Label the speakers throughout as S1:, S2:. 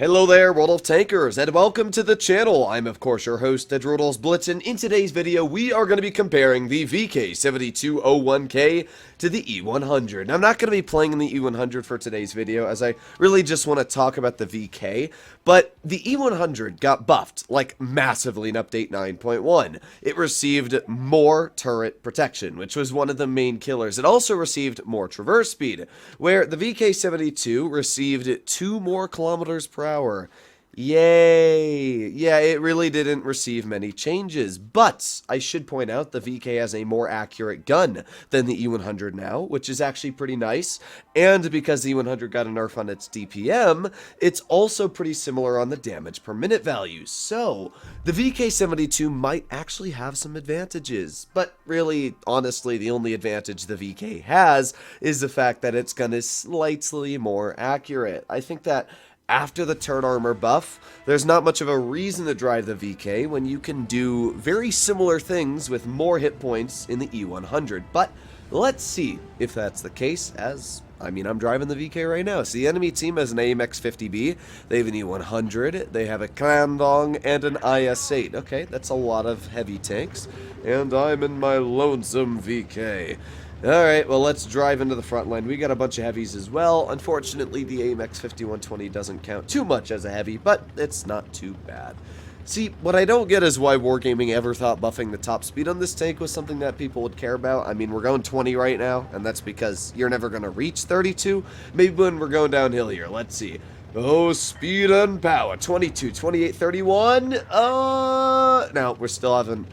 S1: Hello there, World of Tankers, and welcome to the channel. I'm, of course, your host, the Droodles Blitz, and in today's video, we are going to be comparing the VK7201K to the E100. Now, I'm not going to be playing in the E100 for today's video, as I really just want to talk about the VK, but the E100 got buffed, like, massively in Update 9.1. It received more turret protection, which was one of the main killers. It also received more traverse speed, where the VK72 received 2 more kilometers per hour. Yay! Yeah, it really didn't receive many changes, but I should point out the VK has a more accurate gun than the E100 now, which is actually pretty nice, and because the E100 got a nerf on its DPM, it's also pretty similar on the damage per minute value, so the VK72 might actually have some advantages, but really, honestly, the only advantage the VK has is the fact that its gun is slightly more accurate. I think that after the turret armor buff, there's not much of a reason to drive the VK when you can do very similar things with more hit points in the E100, but let's see if that's the case, as, I'm driving the VK right now. So the enemy team has an AMX-50B, they have an E100, they have a Klandong, and an IS-8. Okay, that's a lot of heavy tanks, and I'm in my lonesome VK. Alright, well, let's drive into the front line. We got a bunch of heavies as well. Unfortunately, the AMX 5120 doesn't count too much as a heavy, but it's not too bad. See, what I don't get is why Wargaming ever thought buffing the top speed on this tank was something that people would care about. I mean, we're going 20 right now, and that's because you're never going to reach 32. Maybe when we're going downhill here. Let's see. Oh, speed and power. 22, 28, 31. No, we still haven't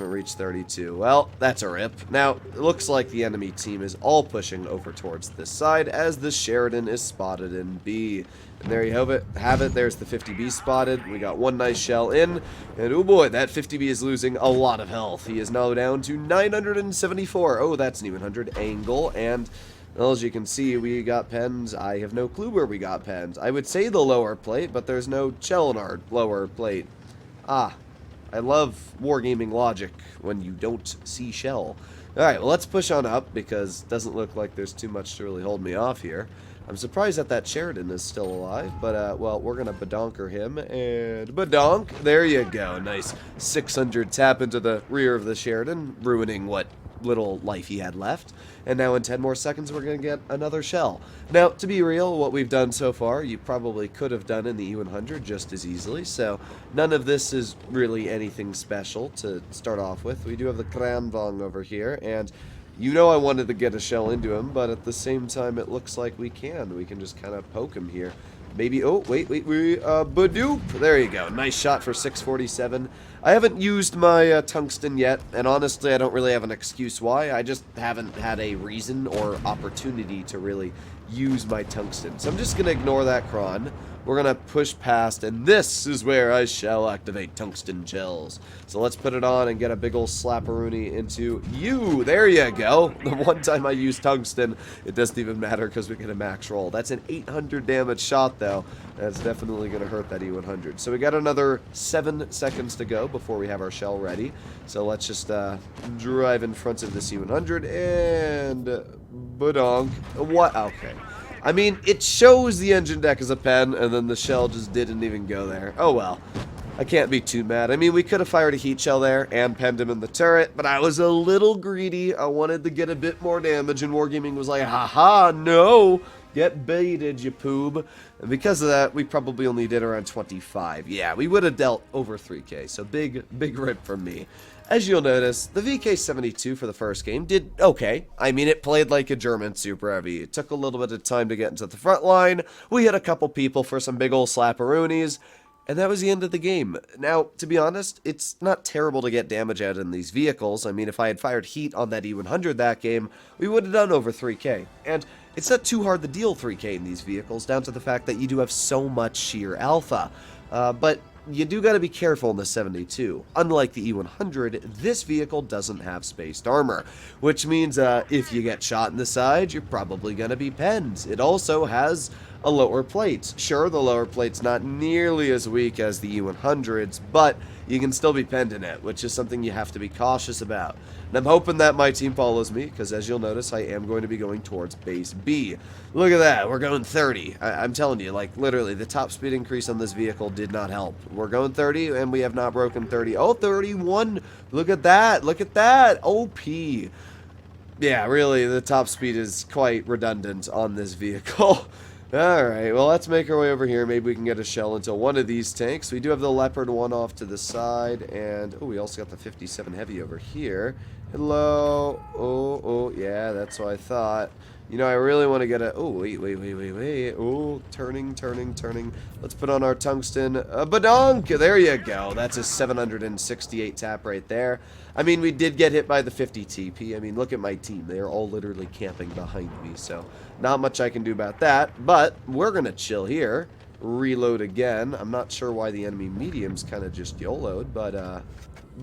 S1: reached 32. Well, that's a rip. Now, it looks like the enemy team is all pushing over towards this side as the Sheridan is spotted in B. And there you have it. There's the 50B spotted. We got one nice shell in. And oh boy, that 50B is losing a lot of health. He is now down to 974. Oh, that's an even 100 angle. And well, as you can see, we got pens. I have no clue where we got pens. I would say the lower plate, but there's no shell in our lower plate. Ah. I love wargaming logic when you don't see shell. Alright, well, let's push on up because it doesn't look like there's too much to really hold me off here. I'm surprised that Sheridan is still alive, but, well, we're going to badonker him, and badonk, there you go. Nice 600 tap into the rear of the Sheridan, ruining what little life he had left. And now in 10 more seconds, we're going to get another shell. Now, to be real, what we've done so far, you probably could have done in the E100 just as easily, so none of this is really anything special to start off with. We do have the Kramvong over here, and you know I wanted to get a shell into him, but at the same time, it looks like we can. We can just kind of poke him here. Maybe, oh, wait, badoop. There you go. Nice shot for 647. I haven't used my tungsten yet, and honestly, I don't really have an excuse why. I just haven't had a reason or opportunity to really use my tungsten. So I'm just going to ignore that cron. We're going to push past, and this is where I shall activate tungsten shells. So let's put it on and get a big ol' slapperoonie into you. There you go. The one time I use tungsten, it doesn't even matter because we get a max roll. That's an 800 damage shot, though. That's definitely going to hurt that E100. So we got another 7 seconds to go before we have our shell ready. So let's just drive in front of this E100 and badonk. What? Okay. I mean, it shows the engine deck as a pen, and then the shell just didn't even go there. Oh well. I can't be too mad. I mean, we could have fired a heat shell there and penned him in the turret, but I was a little greedy. I wanted to get a bit more damage, and Wargaming was like, haha, no! Get baited, you poob. And because of that, we probably only did around 25. Yeah, we would have dealt over 3k, so big rip from me. As you'll notice, the VK72 for the first game did okay. I mean, it played like a German super heavy. It took a little bit of time to get into the front line. We hit a couple people for some big ol' slapperoonies. And that was the end of the game. Now, to be honest, it's not terrible to get damage out in these vehicles. I mean, if I had fired heat on that E100 that game, we would have done over 3k. And it's not too hard to deal 3k in these vehicles, down to the fact that you do have so much sheer alpha. But you do got to be careful in the 72. Unlike the E100, this vehicle doesn't have spaced armor, which means if you get shot in the side, you're probably going to be penned. It also has a lower plate. Sure, the lower plate's not nearly as weak as the E100s, but you can still be penned in it, which is something you have to be cautious about. And I'm hoping that my team follows me, because as you'll notice, I am going to be going towards base B. Look at that, we're going 30. I'm telling you, like, literally, the top speed increase on this vehicle did not help. We're going 30, and we have not broken 30. Oh, 31! Look at that, look at that! OP. Yeah, really, the top speed is quite redundant on this vehicle. Alright, well, let's make our way over here. Maybe we can get a shell into one of these tanks. We do have the Leopard one off to the side, and, oh, we also got the 57 Heavy over here. Hello. Oh, yeah, that's what I thought. You know, I really want to get a... Oh, wait. Oh, turning. Let's put on our tungsten. Badonk! There you go. That's a 768 tap right there. I mean, we did get hit by the 50 TP. I mean, look at my team. They are all literally camping behind me, so not much I can do about that. But we're going to chill here. Reload again. I'm not sure why the enemy medium's kind of just YOLO'd, but,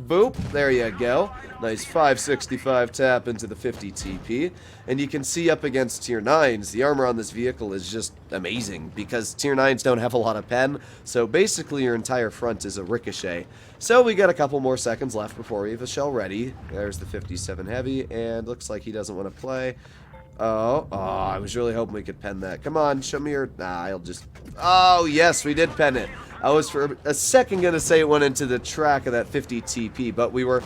S1: boop, there you go. Nice 565 tap into the 50 TP. And you can see up against tier 9s, the armor on this vehicle is just amazing because tier 9s don't have a lot of pen, so basically your entire front is a ricochet. So we got a couple more seconds left before we have a shell ready. There's the 57 Heavy, and looks like he doesn't want to play. Oh, I was really hoping we could pen that. Come on, show me your... I'll just... Oh, yes, we did pen it. I was for a second going to say it went into the track of that 50 TP, but we were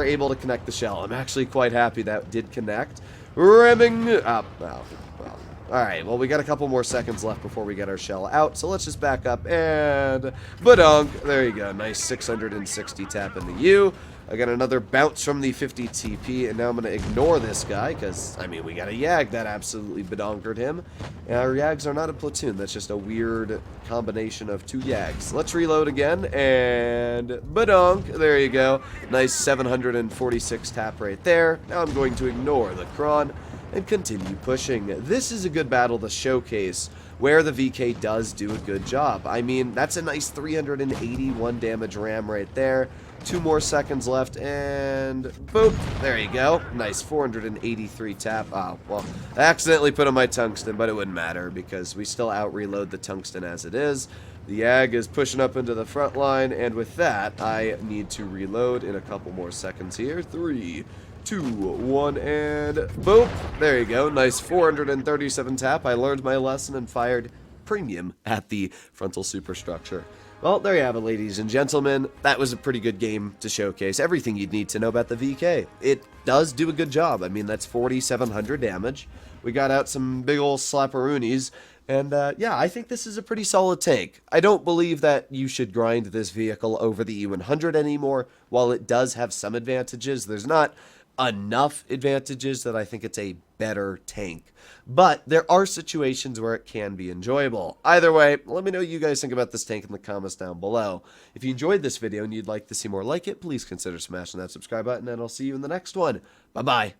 S1: able to connect the shell. I'm actually quite happy that did connect. Rimming up. Oh, well. Alright, well, we got a couple more seconds left before we get our shell out, so let's just back up and... Badonk! There you go. Nice 660 tap in the U. I got another bounce from the 50 TP, and now I'm going to ignore this guy, because, I mean, we got a Yag that absolutely badonkered him. And our Yags are not a platoon, that's just a weird combination of two Yags. Let's reload again, and badonk, there you go. Nice 746 tap right there. Now I'm going to ignore the Kron and continue pushing. This is a good battle to showcase where the VK does do a good job. I mean, that's a nice 381 damage ram right there. 2 more seconds left, and boop, there you go. Nice 483 tap. Oh, well, I accidentally put on my tungsten, but it wouldn't matter because we still out-reload the tungsten as it is. The Ag is pushing up into the front line, and with that, I need to reload in a couple more seconds here. 3, 2, 1, and boop. There you go. Nice 437 tap. I learned my lesson and fired premium at the frontal superstructure. Well, there you have it, ladies and gentlemen. That was a pretty good game to showcase everything you'd need to know about the VK. It does do a good job. I mean, that's 4,700 damage. We got out some big ol' slapperoonies. And, yeah, I think this is a pretty solid tank. I don't believe that you should grind this vehicle over the E100 anymore. While it does have some advantages, there's not enough advantages that I think it's a better tank. But there are situations where it can be enjoyable. Either way, let me know what you guys think about this tank in the comments down below. If you enjoyed this video and you'd like to see more like it, please consider smashing that subscribe button, and I'll see you in the next one. Bye-bye.